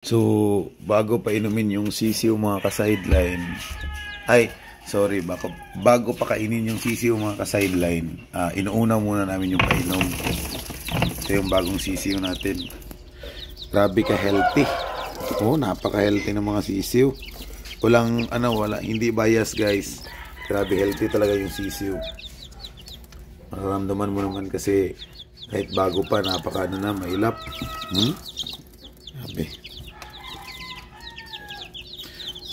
So, bago pa inumin yung sisiw mga ka-sideline, bago pa kainin yung sisiw mga ka-sideline, inuuna muna namin yung painom. Ito yung bagong sisiw natin. Grabe ka healthy. Napaka-healthy ng mga sisiw. Hindi bias guys. Grabe healthy talaga yung sisiw. Mararamdaman mo naman kasi kahit bago pa, mailap. Grabe.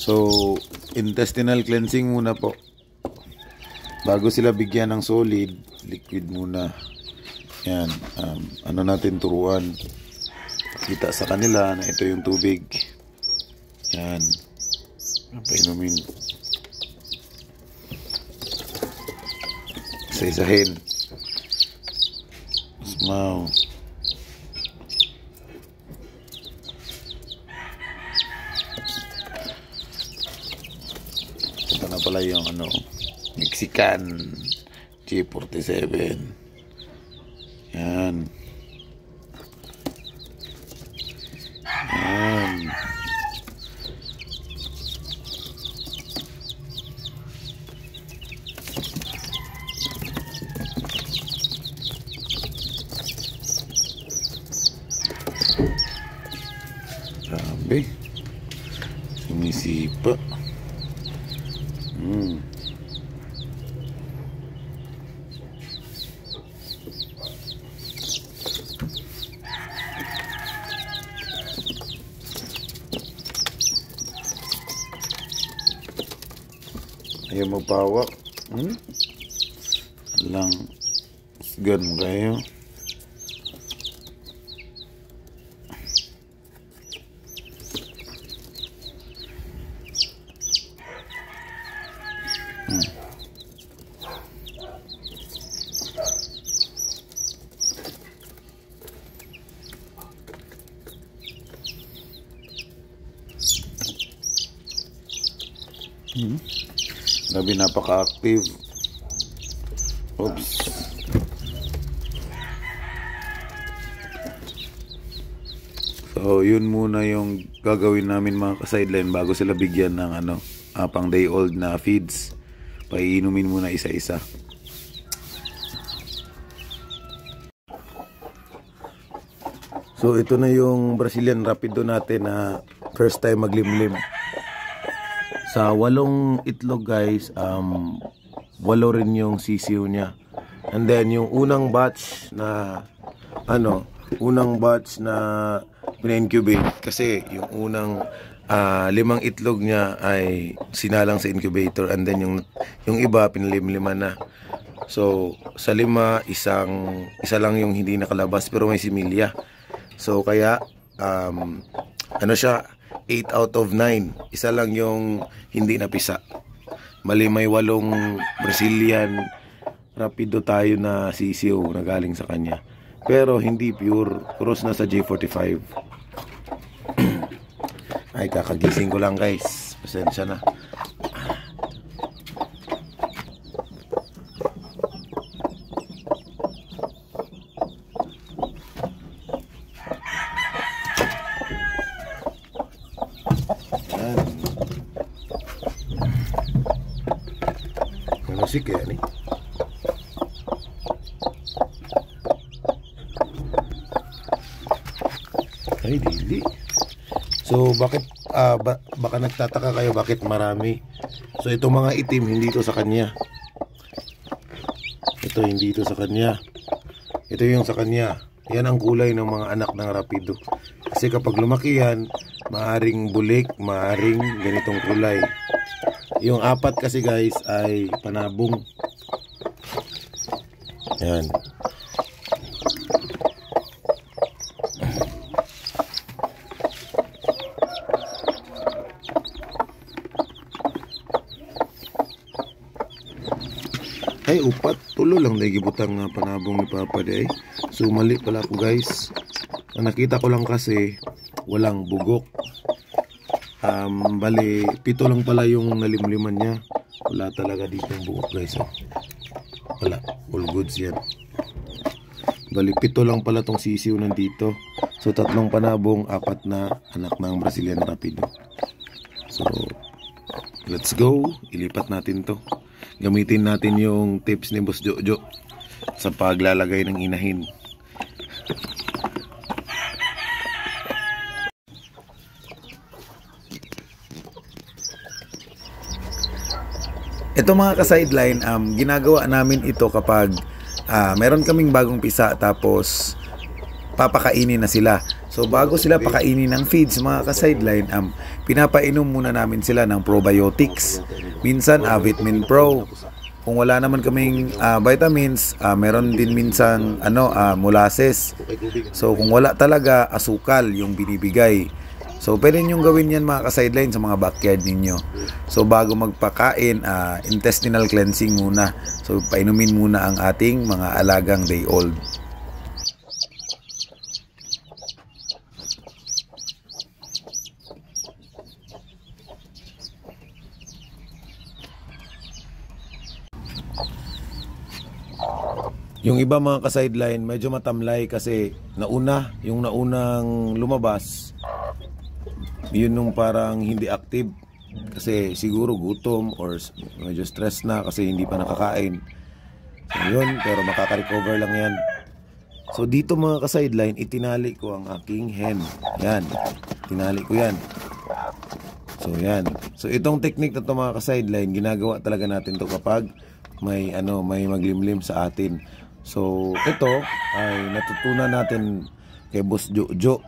So, intestinal cleansing muna po. Bago sila bigyan ng solid, liquid muna. Yan, natin turuan. Kita sa kanila na ito yung tubig. Yan. Painumin. Isa-isahin. Smile. Ito na pala yung Mexican G47. Yan. Yan. Grabe. Sumisipa. Ayaw magpawak. Lang ganun kayo. Grabe, napaka-active. Oops. So, yun muna yung gagawin namin mga ka-sideline bago sila bigyan ng pang day old na feeds. Paiinumin muna isa-isa. So, ito na yung Brazilian Rapido natin na first time maglimlim. Sa 8 itlog guys, 8 rin yung sisiw niya. And then yung unang batch na pina-incubate kasi yung unang 5 itlog niya ay sinalang sa incubator, and then yung iba pinalimliman na. So sa 5, isa lang yung hindi nakalabas pero may similya. So kaya siya 8 out of 9. Isa lang yung hindi napisa. Mali, may 8 Brazilian Rapido tayo na sisiw na galing sa kanya. Pero hindi pure. Cross na sa J45. Ay, kakagising ko lang guys. Pasensya na. Musik ya nih. Ay, dili. So bakit baka nagtataka kayo bakit marami. So itong mga itim hindi ito sa kanya. Ito hindi ito sa kanya. Ito yung sa kanya. Yan ang kulay ng mga anak ng Rapido. Kasi kapag lumaki yan, maaring bulik, maaring ganitong kulay. Yung 4 kasi guys ay panabong. Yan. Ay, 4 tulo lang dahil gibutang nga panabong ni Papa day. So mali pala ako guys. Ang nakita ko lang kasi walang bugok. Bali 7 lang pala yung nalimliman niya. Wala talaga dito yung buhok guys. Wala, all goods yan. Bali, 7 lang pala tong sisiw nandito. So, 3 panabong, 4 na anak ng Brazilian Rapido. So, let's go. Ilipat natin to. Gamitin natin yung tips ni Boss Jojo sa paglalagay ng inahin. Ito mga ka-sideline, ginagawa namin ito kapag meron kaming bagong pisa tapos papakainin na sila. So bago sila pakainin ng feeds mga ka-sideline, pinapainom muna namin sila ng probiotics. Minsan Vitamin Pro. Kung wala naman kaming vitamins, meron din minsan molasses. So kung wala talaga, asukal yung binibigay. So pwede nyong gawin yan mga ka-sideline sa mga backyard ninyo. So bago magpakain, intestinal cleansing muna. So painumin muna ang ating mga alagang day old. Yung iba mga ka-sideline medyo matamlay kasi yung naunang lumabas, yun nung parang hindi active kasi siguro gutom or medyo stress na kasi hindi pa nakakain. So yun, pero makaka-recover lang yan. So dito mga ka-sideline, itinali ko ang aking hen. Yan, tinali ko yan. So yan. So itong technique na to mga ka-sideline, ginagawa talaga natin to kapag may maglimlim sa atin. So ito ay natutunan natin kay Boss Jojo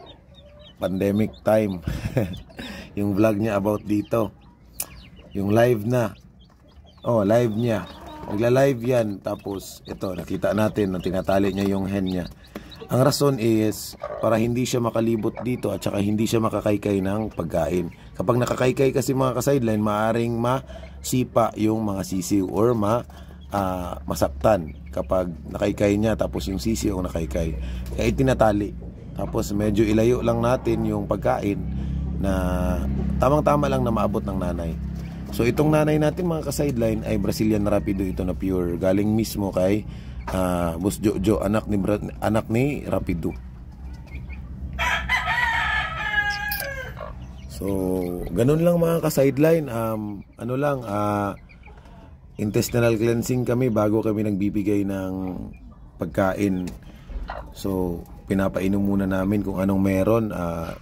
pandemic time. Yung vlog niya about dito, yung live na live niya, nagla-live yan. Tapos ito nakita natin na tinatali niya yung hen niya. Ang rason is para hindi siya makalibot dito at saka hindi siya makakaykay ng pagkain. Kapag nakakaykay kasi mga ka-sideline, maaring masipa yung mga sisiw or masaktan kapag nakaykay niya tapos yung sisiw ang nakaykay. Kaya itinatali. Tapos medyo ilayo lang natin yung pagkain na tamang-tama lang na maabot ng nanay. So itong nanay natin mga ka-sideline ay Brazilian Rapido ito na pure. Galing mismo kay Boss Jojo, anak ni Rapido. So ganun lang mga ka-sideline. Intestinal cleansing kami bago kami nagbibigay ng pagkain. So pinapainom muna namin kung anong meron,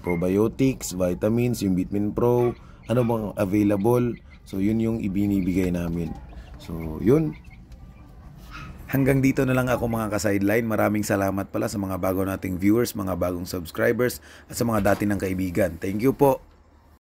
probiotics, vitamins, yung Vitamin Pro, ano bang available. So yun yung ibinibigay namin. So yun. Hanggang dito na lang ako mga ka-sideline. Maraming salamat pala sa mga bago nating viewers, mga bagong subscribers at sa mga dati ng kaibigan. Thank you po.